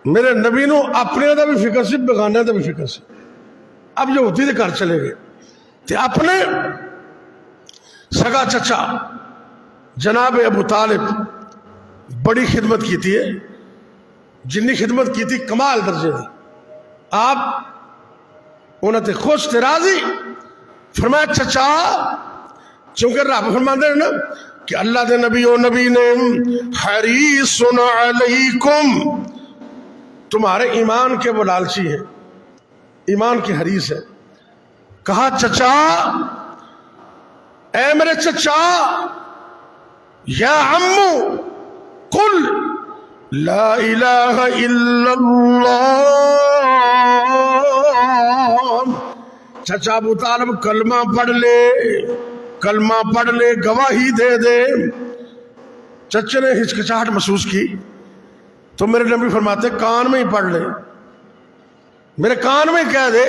میرے نبی نو اپنے دا بھی فکر سی بگانے دا بھی فکر سی. اب جو ہوتی تھے گھر چلے گئے تے اپنے سگا چچا جناب ابو طالب بڑی خدمت کی تھی، جنی خدمت کی تھی کمال درجے دی. آپ انہوں نے خوش تھے، راضی. فرمایا چچا چونکہ رب فرماندے ہیں نا کہ اللہ دے نبی و نبی نے حریص علیکم، تمہارے ایمان کے وہ لالچی ہیں، ایمان کی حریص ہے. کہا چچا اے میرے چچا یا عمو قل لا الہ الا اللہ. چچا ابو طالب کلمہ پڑھ لے، کلمہ پڑھ لے، گواہی دے دے. چچے نے ہچکچاہٹ محسوس کی تو میرے نبی فرماتے کان میں ہی پڑھ لے، میرے کان میں کہہ دے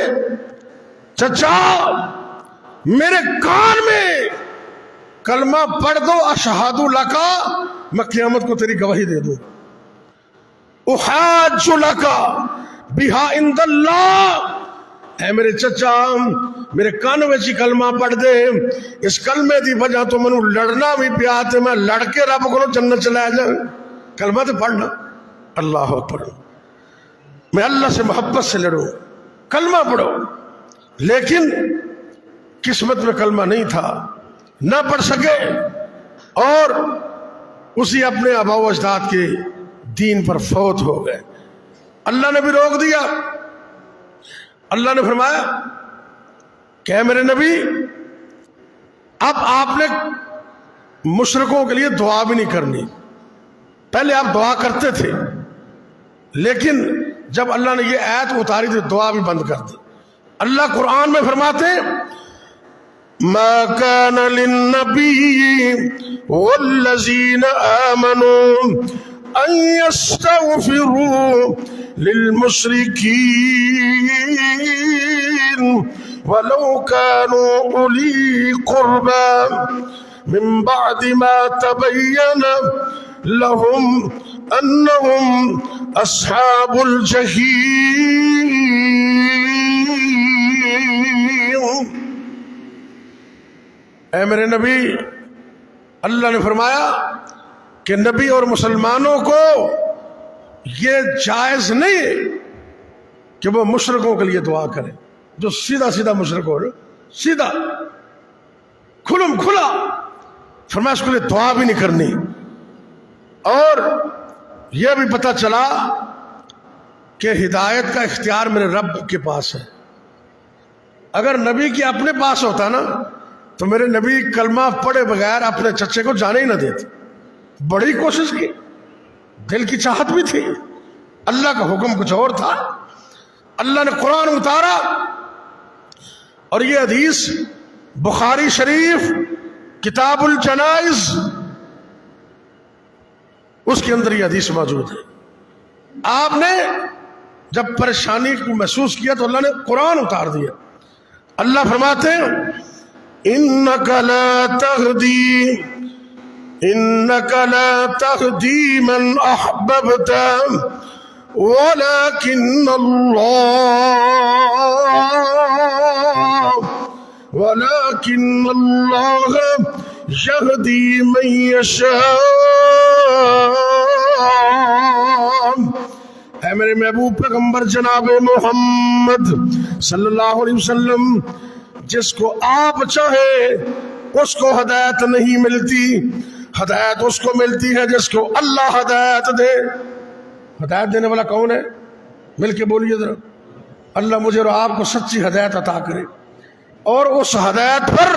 چچا میرے کان میں کلمہ پڑھ دو، اشہد لکا، میں قیامت کو تیری گواہی دے دوں. احاج لکا بہا عند اللہ. اے میرے چچا میرے کان میں کلمہ پڑھ دے، اس کلمے دی وجہ تو منو لڑنا بھی پیا تے میں لڑ کے رب کو جنت چلا جا. کلمہ تو پڑھنا. اللہ اکبر. میں اللہ سے محبت سے لڑوں، کلمہ پڑھو. لیکن قسمت میں کلمہ نہیں تھا، نہ پڑھ سکے اور اسی اپنے آباء و اجداد کے دین پر فوت ہو گئے. اللہ نے بھی روک دیا. اللہ نے فرمایا کہ میرے نبی اب آپ نے مشرکوں کے لیے دعا بھی نہیں کرنی. پہلے آپ دعا کرتے تھے لیکن جب اللہ نے یہ آیت اتاری تو دعا بھی بند کر دی. اللہ قرآن میں فرماتے ما كان للنبي والذين آمنوا أن يستغفروا للمشركين ولو كانوا أولي قربى من بعد ما تبين لهم أنهم أصحاب الجحيم. اے میرے نبی اللہ نے فرمایا کہ نبی اور مسلمانوں کو یہ جائز نہیں کہ وہ مشرکوں کے لیے دعا کریں. جو سیدھا سیدھا مشرک ہو، سیدھا کھلم کھلا فرمایا اس کے لیے دعا بھی نہیں کرنی. اور یہ بھی پتہ چلا کہ ہدایت کا اختیار میرے رب کے پاس ہے. اگر نبی کے اپنے پاس ہوتا نا تو میرے نبی کلمہ پڑھے بغیر اپنے چچے کو جانے ہی نہ دیتے. بڑی کوشش کی، دل کی چاہت بھی تھی، اللہ کا حکم کچھ اور تھا. اللہ نے قرآن اتارا اور یہ حدیث بخاری شریف کتاب الجنائز اس کے اندر یہ حدیث موجود ہے. آپ نے جب پریشانی کو محسوس کیا تو اللہ نے قرآن اتار دیا. اللہ فرماتے ہیں انک لا تہدی من احببت ولكن اللہ یہدی من یشاء. اے میرے محبوب پیغمبر جناب محمد صلی اللہ علیہ وسلم، جس کو آپ چاہے اس کو ہدایت نہیں ملتی، ہدایت اس کو ملتی ہے جس کو اللہ ہدایت دے. ہدایت دینے والا کون ہے؟ مل کے بولیے ذرا. اللہ مجھے اور آپ کو سچی ہدایت عطا کرے اور اس ہدایت پر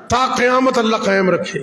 تا قیامت اللہ قائم رکھے.